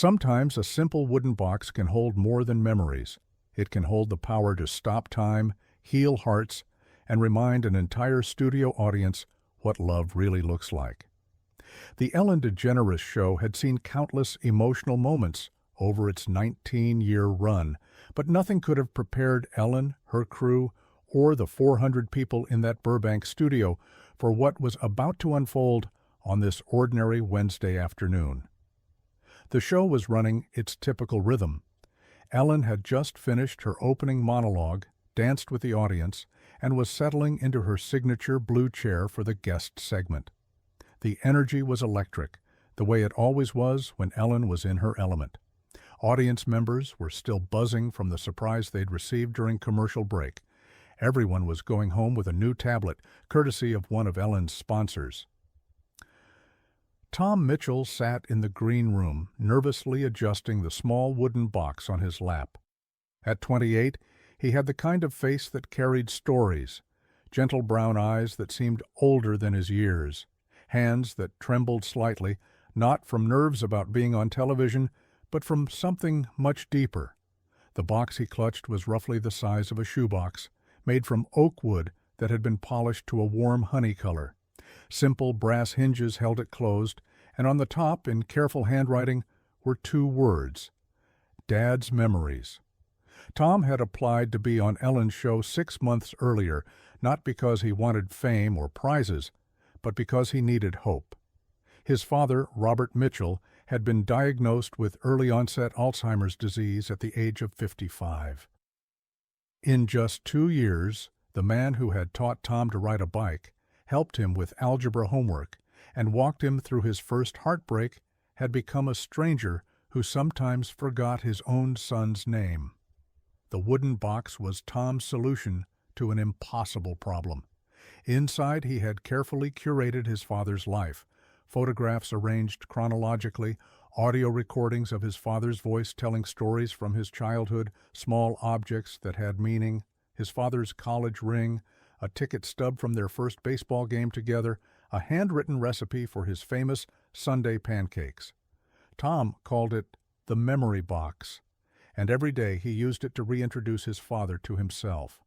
Sometimes a simple wooden box can hold more than memories. It can hold the power to stop time, heal hearts, and remind an entire studio audience what love really looks like. The Ellen DeGeneres Show had seen countless emotional moments over its 19-year run, but nothing could have prepared Ellen, her crew, or the 400 people in that Burbank studio for what was about to unfold on this ordinary Wednesday afternoon. The show was running its typical rhythm. Ellen had just finished her opening monologue, danced with the audience, and was settling into her signature blue chair for the guest segment. The energy was electric, the way it always was when Ellen was in her element. Audience members were still buzzing from the surprise they'd received during commercial break. Everyone was going home with a new tablet, courtesy of one of Ellen's sponsors. Tom Mitchell sat in the green room, nervously adjusting the small wooden box on his lap. At 28, he had the kind of face that carried stories, gentle brown eyes that seemed older than his years, hands that trembled slightly, not from nerves about being on television, but from something much deeper. The box he clutched was roughly the size of a shoebox, made from oak wood that had been polished to a warm honey color. Simple brass hinges held it closed, and on the top, in careful handwriting, were two words: Dad's Memories. Tom had applied to be on Ellen's show 6 months earlier, not because he wanted fame or prizes, but because he needed hope. His father, Robert Mitchell, had been diagnosed with early-onset Alzheimer's disease at the age of 55. In just 2 years, the man who had taught Tom to ride a bike, helped him with algebra homework, and walked him through his first heartbreak, had become a stranger who sometimes forgot his own son's name. The wooden box was Tom's solution to an impossible problem. Inside, he had carefully curated his father's life, photographs arranged chronologically, audio recordings of his father's voice telling stories from his childhood, small objects that had meaning, his father's college ring, a ticket stub from their first baseball game together, a handwritten recipe for his famous Sunday pancakes. Tom called it the memory box, and every day he used it to reintroduce his father to himself.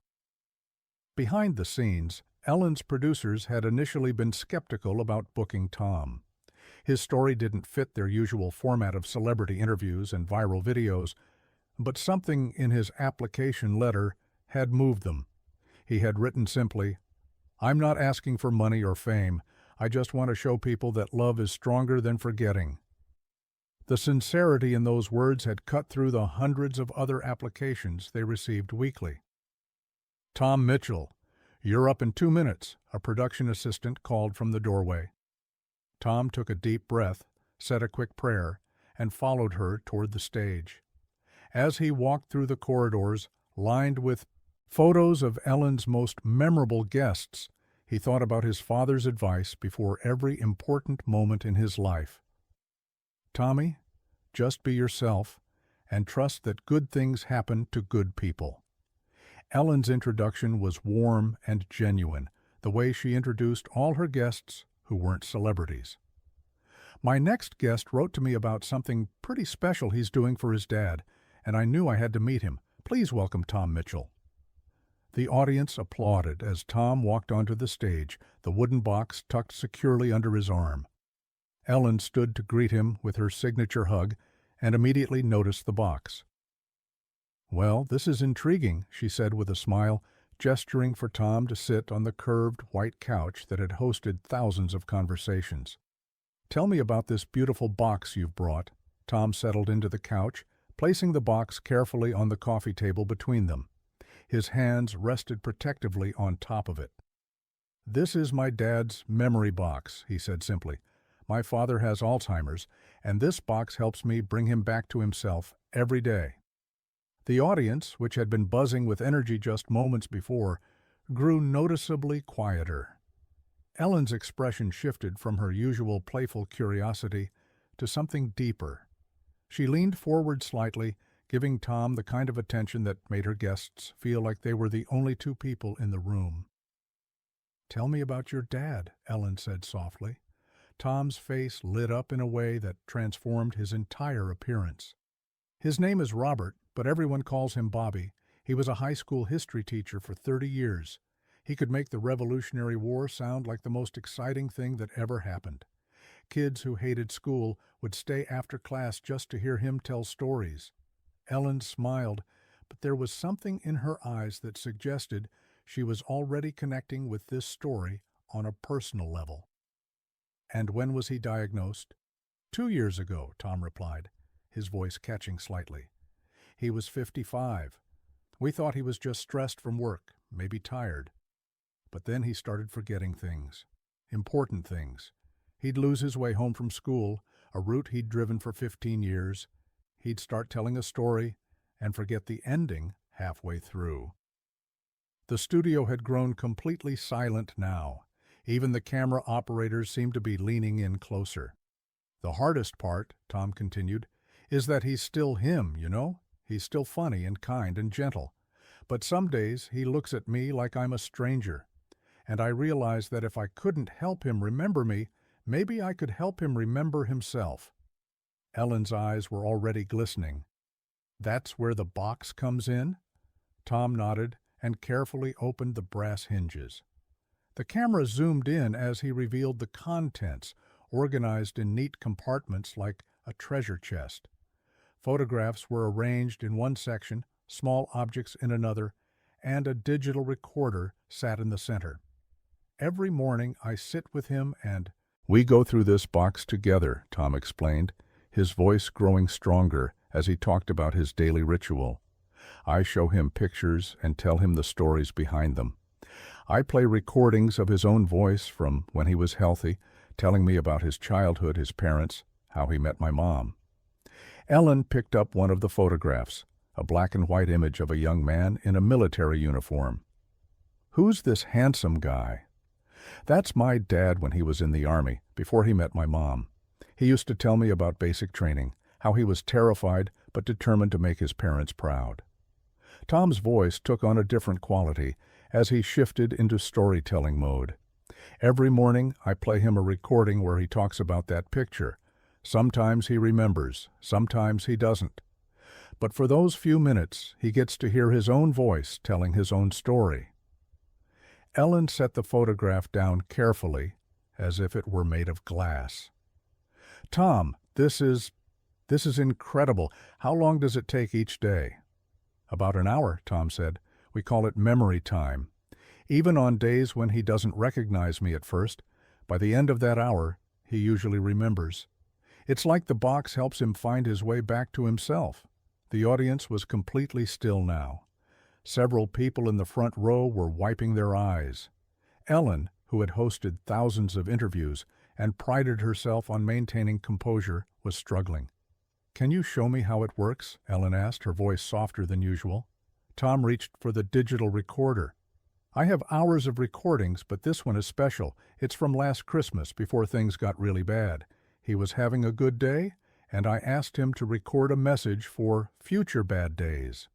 Behind the scenes, Ellen's producers had initially been skeptical about booking Tom. His story didn't fit their usual format of celebrity interviews and viral videos, but something in his application letter had moved them. He had written simply, "I'm not asking for money or fame. I just want to show people that love is stronger than forgetting." The sincerity in those words had cut through the hundreds of other applications they received weekly. "Tom Mitchell, you're up in 2 minutes," a production assistant called from the doorway. Tom took a deep breath, said a quick prayer, and followed her toward the stage. As he walked through the corridors, lined with photos of Ellen's most memorable guests, he thought about his father's advice before every important moment in his life. "Tommy, just be yourself, and trust that good things happen to good people." Ellen's introduction was warm and genuine, the way she introduced all her guests who weren't celebrities. "My next guest wrote to me about something pretty special he's doing for his dad, and I knew I had to meet him. Please welcome Tom Mitchell." The audience applauded as Tom walked onto the stage, the wooden box tucked securely under his arm. Ellen stood to greet him with her signature hug and immediately noticed the box. "Well, this is intriguing," she said with a smile, gesturing for Tom to sit on the curved white couch that had hosted thousands of conversations. "Tell me about this beautiful box you've brought." Tom settled into the couch, placing the box carefully on the coffee table between them. His hands rested protectively on top of it. "This is my dad's memory box," he said simply. "My father has Alzheimer's, and this box helps me bring him back to himself every day." The audience, which had been buzzing with energy just moments before, grew noticeably quieter. Ellen's expression shifted from her usual playful curiosity to something deeper. She leaned forward slightly, giving Tom the kind of attention that made her guests feel like they were the only two people in the room. "Tell me about your dad," Ellen said softly. Tom's face lit up in a way that transformed his entire appearance. His name is Robert, but everyone calls him Bobby. He was a high school history teacher for 30 years. He could make the Revolutionary War sound like the most exciting thing that ever happened. Kids who hated school would stay after class just to hear him tell stories. Ellen smiled, but there was something in her eyes that suggested she was already connecting with this story on a personal level. "And when was he diagnosed?" "2 years ago," Tom replied, his voice catching slightly. "He was 55. We thought he was just stressed from work, maybe tired. But then he started forgetting things, important things. He'd lose his way home from school, a route he'd driven for 15 years. He'd start telling a story and forget the ending halfway through." The studio had grown completely silent now. Even the camera operators seemed to be leaning in closer. "The hardest part," Tom continued, "is that he's still him, you know? He's still funny and kind and gentle. But some days he looks at me like I'm a stranger. And I realize that if I couldn't help him remember me, maybe I could help him remember himself." Ellen's eyes were already glistening. "That's where the box comes in?" Tom nodded and carefully opened the brass hinges. The camera zoomed in as he revealed the contents, organized in neat compartments like a treasure chest. Photographs were arranged in one section, small objects in another, and a digital recorder sat in the center. "Every morning I sit with him and—" "We go through this box together," Tom explained, his voice growing stronger as he talked about his daily ritual. "I show him pictures and tell him the stories behind them. I play recordings of his own voice from when he was healthy, telling me about his childhood, his parents, how he met my mom." Ellen picked up one of the photographs, a black and white image of a young man in a military uniform. "Who's this handsome guy?" "That's my dad when he was in the Army, before he met my mom. He used to tell me about basic training, how he was terrified but determined to make his parents proud." Tom's voice took on a different quality as he shifted into storytelling mode. "Every morning I play him a recording where he talks about that picture. Sometimes he remembers, sometimes he doesn't. But for those few minutes, he gets to hear his own voice telling his own story." Ellen set the photograph down carefully, as if it were made of glass. "Tom, this is incredible. How long does it take each day?" "About an hour," Tom said. "We call it memory time. Even on days when he doesn't recognize me at first, by the end of that hour, he usually remembers. It's like the box helps him find his way back to himself." The audience was completely still now. Several people in the front row were wiping their eyes. Ellen, who had hosted thousands of interviews and prided herself on maintaining composure, was struggling. "Can you show me how it works?" Ellen asked, her voice softer than usual. Tom reached for the digital recorder. "I have hours of recordings, but this one is special. It's from last Christmas, before things got really bad. He was having a good day, and I asked him to record a message for future bad days."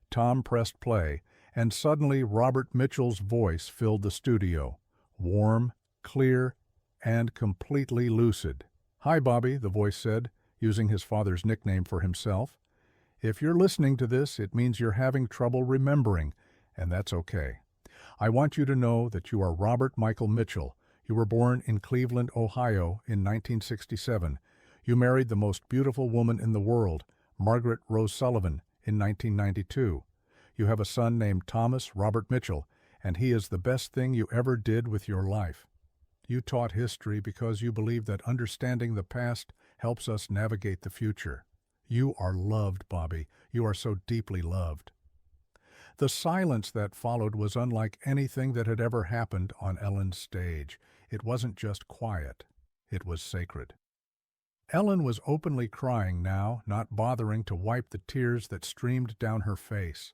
Tom pressed play, and suddenly Robert Mitchell's voice filled the studio, warm, clear, and completely lucid. "Hi, Bobby," the voice said, using his father's nickname for himself. "If you're listening to this, it means you're having trouble remembering, and that's okay. I want you to know that you are Robert Michael Mitchell. You were born in Cleveland, Ohio in 1967. You married the most beautiful woman in the world, Margaret Rose Sullivan, in 1992. You have a son named Thomas Robert Mitchell, and he is the best thing you ever did with your life. You taught history because you believe that understanding the past helps us navigate the future. You are loved, Bobby. You are so deeply loved." The silence that followed was unlike anything that had ever happened on Ellen's stage. It wasn't just quiet. It was sacred. Ellen was openly crying now, not bothering to wipe the tears that streamed down her face.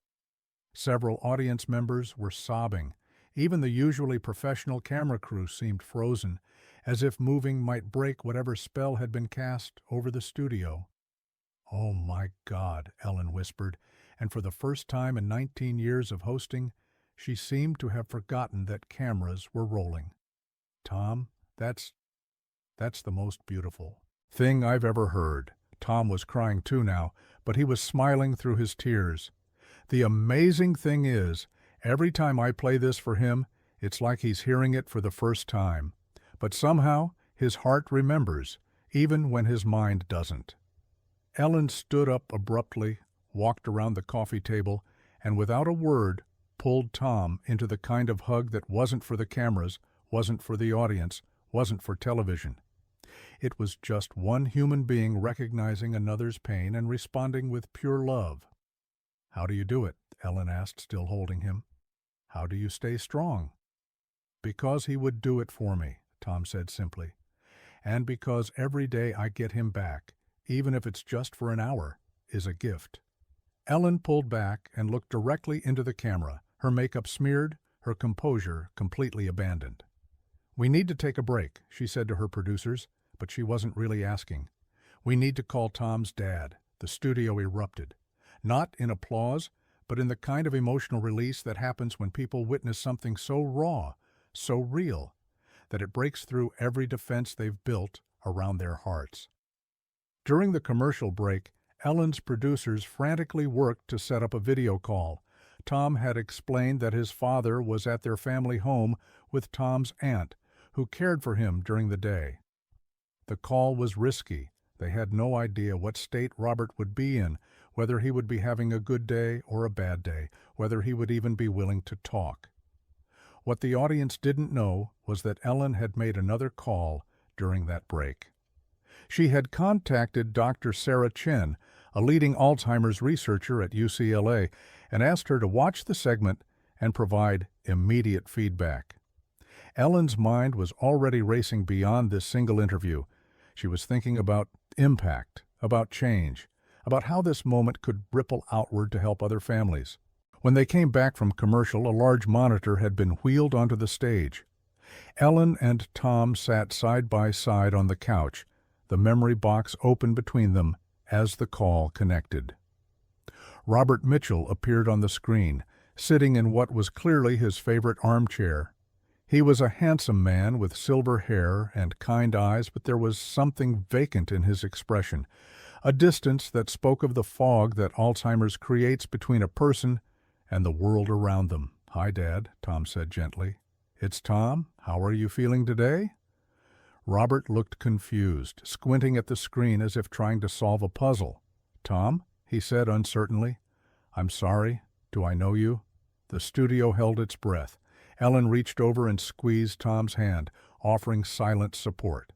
Several audience members were sobbing. Even the usually professional camera crew seemed frozen, as if moving might break whatever spell had been cast over the studio. "Oh my God," Ellen whispered, and for the first time in 19 years of hosting, she seemed to have forgotten that cameras were rolling. "Tom, that's That's the most beautiful thing I've ever heard." Tom was crying too now, but he was smiling through his tears. "The amazing thing is, every time I play this for him, it's like he's hearing it for the first time. But somehow, his heart remembers, even when his mind doesn't." Ellen stood up abruptly, walked around the coffee table, and without a word, pulled Tom into the kind of hug that wasn't for the cameras, wasn't for the audience, wasn't for television. It was just one human being recognizing another's pain and responding with pure love. "How do you do it?" Ellen asked, still holding him. "How do you stay strong?" "Because he would do it for me," Tom said simply. "And because every day I get him back, even if it's just for an hour, is a gift." Ellen pulled back and looked directly into the camera, her makeup smeared, her composure completely abandoned. "We need to take a break," she said to her producers, but she wasn't really asking. "We need to call Tom's dad." The studio erupted. Not in applause, but in the kind of emotional release that happens when people witness something so raw, so real, that it breaks through every defense they've built around their hearts. During the commercial break, Ellen's producers frantically worked to set up a video call. Tom had explained that his father was at their family home with Tom's aunt, who cared for him during the day. The call was risky. They had no idea what state Robert would be in, whether he would be having a good day or a bad day, whether he would even be willing to talk. What the audience didn't know was that Ellen had made another call during that break. She had contacted Dr. Sarah Chen, a leading Alzheimer's researcher at UCLA, and asked her to watch the segment and provide immediate feedback. Ellen's mind was already racing beyond this single interview. She was thinking about impact, about change, about how this moment could ripple outward to help other families. When they came back from commercial, a large monitor had been wheeled onto the stage. Ellen and Tom sat side by side on the couch, the memory box open between them as the call connected. Robert Mitchell appeared on the screen, sitting in what was clearly his favorite armchair. He was a handsome man with silver hair and kind eyes, but there was something vacant in his expression, a distance that spoke of the fog that Alzheimer's creates between a person and the world around them. "Hi, Dad," Tom said gently. "It's Tom. How are you feeling today?" Robert looked confused, squinting at the screen as if trying to solve a puzzle. "Tom," he said uncertainly. "I'm sorry. Do I know you?" The studio held its breath. Ellen reached over and squeezed Tom's hand, offering silent support.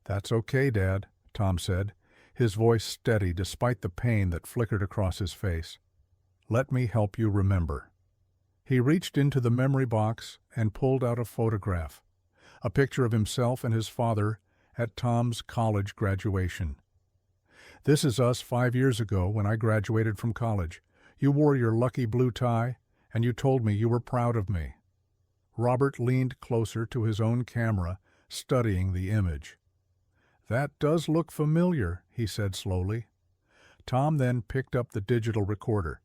"That's okay, Dad," Tom said, his voice steady despite the pain that flickered across his face. "Let me help you remember." He reached into the memory box and pulled out a photograph, a picture of himself and his father at Tom's college graduation. "This is us 5 years ago when I graduated from college. You wore your lucky blue tie, and you told me you were proud of me." Robert leaned closer to his own camera, studying the image. "That does look familiar," he said slowly. Tom then picked up the digital recorder.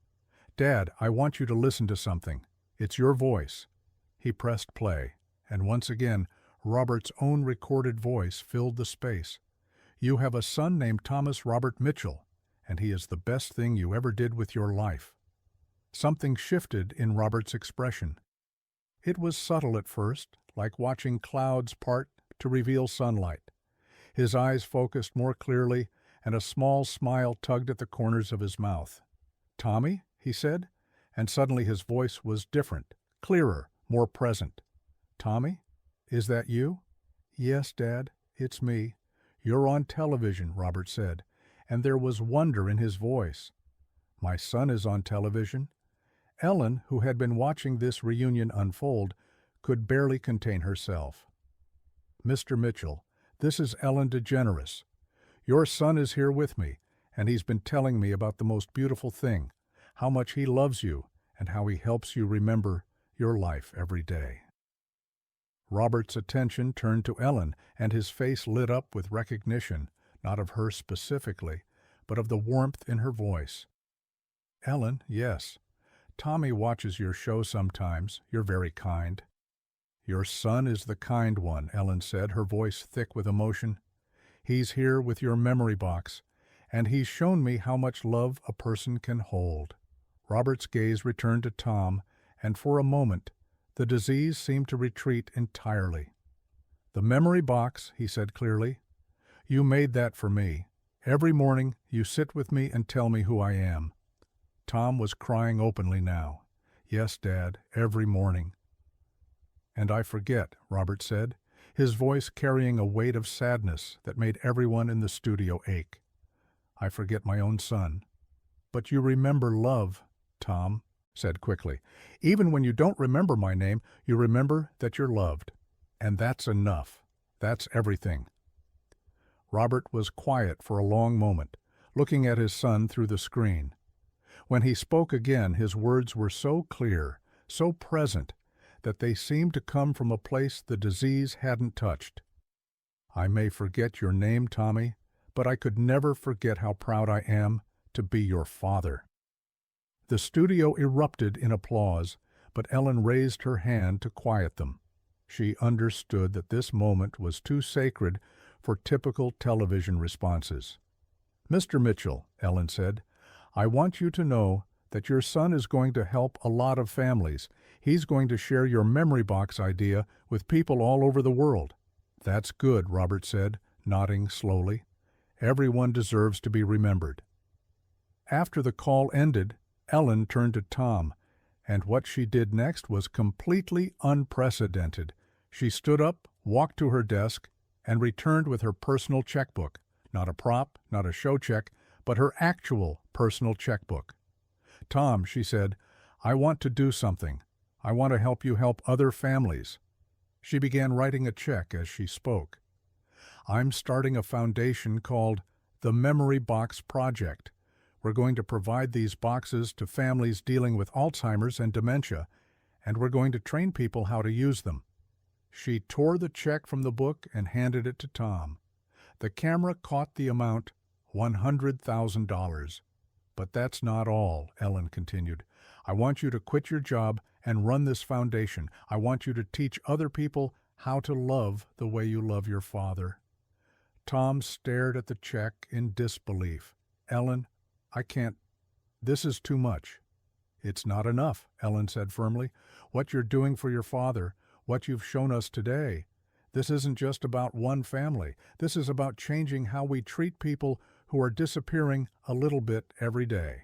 "Dad, I want you to listen to something. It's your voice." He pressed play, and once again, Robert's own recorded voice filled the space. "You have a son named Thomas Robert Mitchell, and he is the best thing you ever did with your life." Something shifted in Robert's expression. It was subtle at first, like watching clouds part to reveal sunlight. His eyes focused more clearly, and a small smile tugged at the corners of his mouth. "Tommy?" he said, and suddenly his voice was different, clearer, more present. "Tommy? Is that you?" "Yes, Dad, it's me." "You're on television," Robert said, and there was wonder in his voice. "My son is on television." Ellen, who had been watching this reunion unfold, could barely contain herself. "Mr. Mitchell, this is Ellen DeGeneres. Your son is here with me, and he's been telling me about the most beautiful thing, how much he loves you, and how he helps you remember your life every day." Robert's attention turned to Ellen, and his face lit up with recognition, not of her specifically, but of the warmth in her voice. "Ellen, yes. Tommy watches your show sometimes. You're very kind." "Your son is the kind one," Ellen said, her voice thick with emotion. "He's here with your memory box, and he's shown me how much love a person can hold." Robert's gaze returned to Tom, and for a moment the disease seemed to retreat entirely. "The memory box," he said clearly. "You made that for me. Every morning you sit with me and tell me who I am." Tom was crying openly now. "Yes, Dad, every morning." "And I forget," Robert said, his voice carrying a weight of sadness that made everyone in the studio ache. "I forget my own son." "But you remember love," Tom said quickly. "Even when you don't remember my name, you remember that you're loved. And that's enough. That's everything." Robert was quiet for a long moment, looking at his son through the screen. When he spoke again, his words were so clear, so present, that they seemed to come from a place the disease hadn't touched. "I may forget your name, Tommy, but I could never forget how proud I am to be your father." The studio erupted in applause, but Ellen raised her hand to quiet them. She understood that this moment was too sacred for typical television responses. "Mr. Mitchell," Ellen said, "I want you to know that your son is going to help a lot of families. He's going to share your memory box idea with people all over the world." "That's good," Robert said, nodding slowly. "Everyone deserves to be remembered." After the call ended, Ellen turned to Tom, and what she did next was completely unprecedented. She stood up, walked to her desk, and returned with her personal checkbook. Not a prop, not a show check, but her actual personal checkbook. "Tom," she said, "I want to do something. I want to help you help other families." She began writing a check as she spoke. "I'm starting a foundation called the Memory Box Project. We're going to provide these boxes to families dealing with Alzheimer's and dementia, and we're going to train people how to use them." She tore the check from the book and handed it to Tom. The camera caught the amount, $100,000. "But that's not all," Ellen continued. "I want you to quit your job and run this foundation. I want you to teach other people how to love the way you love your father." Tom stared at the check in disbelief. "Ellen, I can't. This is too much." "It's not enough," Ellen said firmly. "What you're doing for your father, what you've shown us today, this isn't just about one family. This is about changing how we treat people who are disappearing a little bit every day."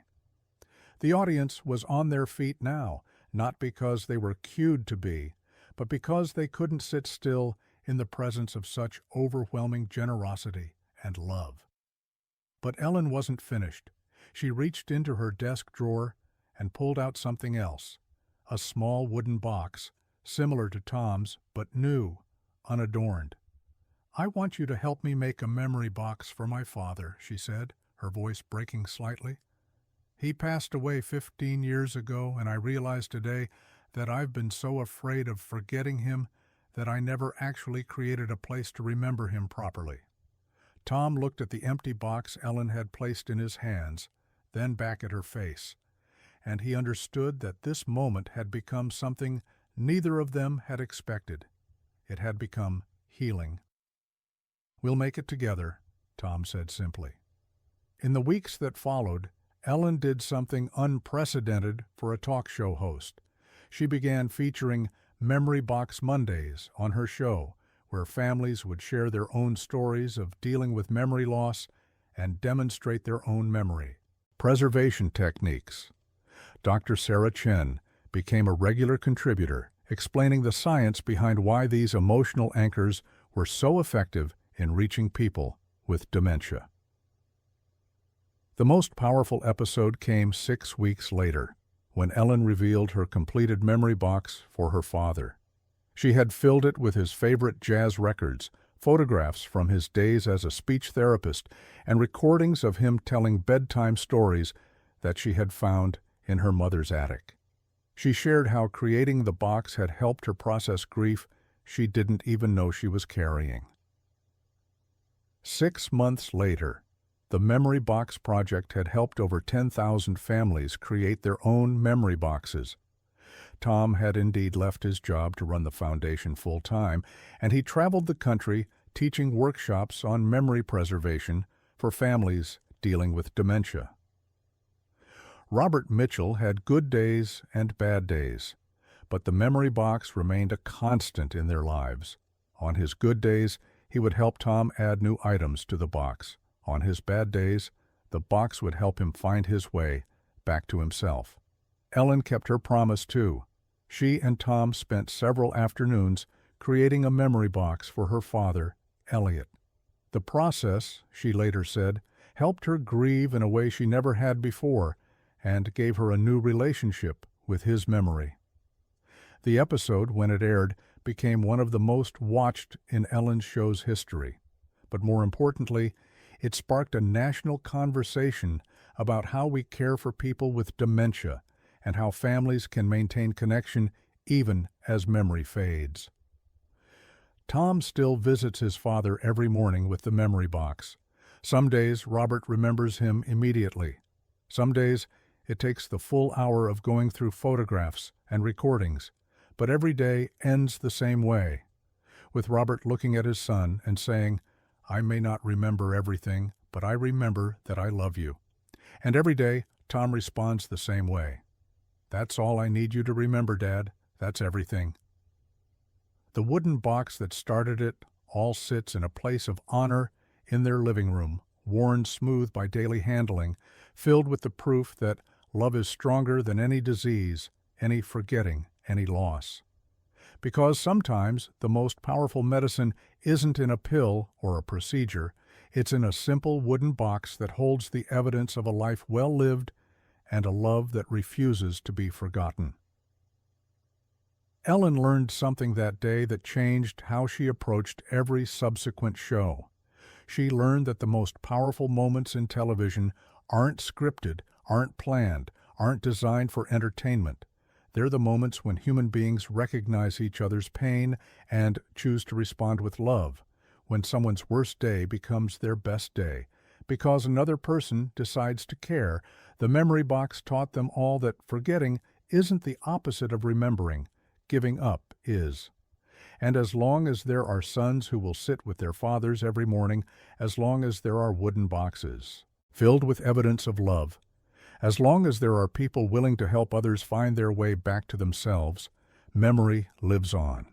The audience was on their feet now, not because they were cued to be, but because they couldn't sit still in the presence of such overwhelming generosity and love. But Ellen wasn't finished. She reached into her desk drawer and pulled out something else, a small wooden box, similar to Tom's, but new, unadorned. "I want you to help me make a memory box for my father," she said, her voice breaking slightly. "He passed away 15 years ago, and I realize today that I've been so afraid of forgetting him that I never actually created a place to remember him properly." Tom looked at the empty box Ellen had placed in his hands, then back at her face, and he understood that this moment had become something neither of them had expected. It had become healing. "We'll make it together," Tom said simply. In the weeks that followed, Ellen did something unprecedented for a talk show host. She began featuring Memory Box Mondays on her show, where families would share their own stories of dealing with memory loss and demonstrate their own memory preservation techniques. Dr. Sarah Chen became a regular contributor, explaining the science behind why these emotional anchors were so effective in reaching people with dementia. The most powerful episode came 6 weeks later, when Ellen revealed her completed memory box for her father. She had filled it with his favorite jazz records, photographs from his days as a speech therapist, and recordings of him telling bedtime stories that she had found in her mother's attic. She shared how creating the box had helped her process grief she didn't even know she was carrying. 6 months later, the Memory Box Project had helped over 10,000 families create their own memory boxes. Tom had indeed left his job to run the foundation full-time, and he traveled the country teaching workshops on memory preservation for families dealing with dementia. Robert Mitchell had good days and bad days, but the memory box remained a constant in their lives. On his good days, he would help Tom add new items to the box. On his bad days, the box would help him find his way back to himself. Ellen kept her promise too. She and Tom spent several afternoons creating a memory box for her father, Elliot. The process, she later said, helped her grieve in a way she never had before and gave her a new relationship with his memory. The episode, when it aired, became one of the most watched in Ellen's show's history. But more importantly, it sparked a national conversation about how we care for people with dementia and how families can maintain connection even as memory fades. Tom still visits his father every morning with the memory box. Some days Robert remembers him immediately. Some days it takes the full hour of going through photographs and recordings, but every day ends the same way, with Robert looking at his son and saying, "I may not remember everything, but I remember that I love you." And every day Tom responds the same way. "That's all I need you to remember, Dad. That's everything." The wooden box that started it all sits in a place of honor in their living room, worn smooth by daily handling, filled with the proof that love is stronger than any disease, any forgetting, any loss. Because sometimes the most powerful medicine isn't in a pill or a procedure, it's in a simple wooden box that holds the evidence of a life well lived and a love that refuses to be forgotten. Ellen learned something that day that changed how she approached every subsequent show. She learned that the most powerful moments in television aren't scripted, aren't planned, aren't designed for entertainment. They're the moments when human beings recognize each other's pain and choose to respond with love, when someone's worst day becomes their best day. Because another person decides to care, the memory box taught them all that forgetting isn't the opposite of remembering. Giving up is. And as long as there are sons who will sit with their fathers every morning, as long as there are wooden boxes filled with evidence of love, as long as there are people willing to help others find their way back to themselves, memory lives on.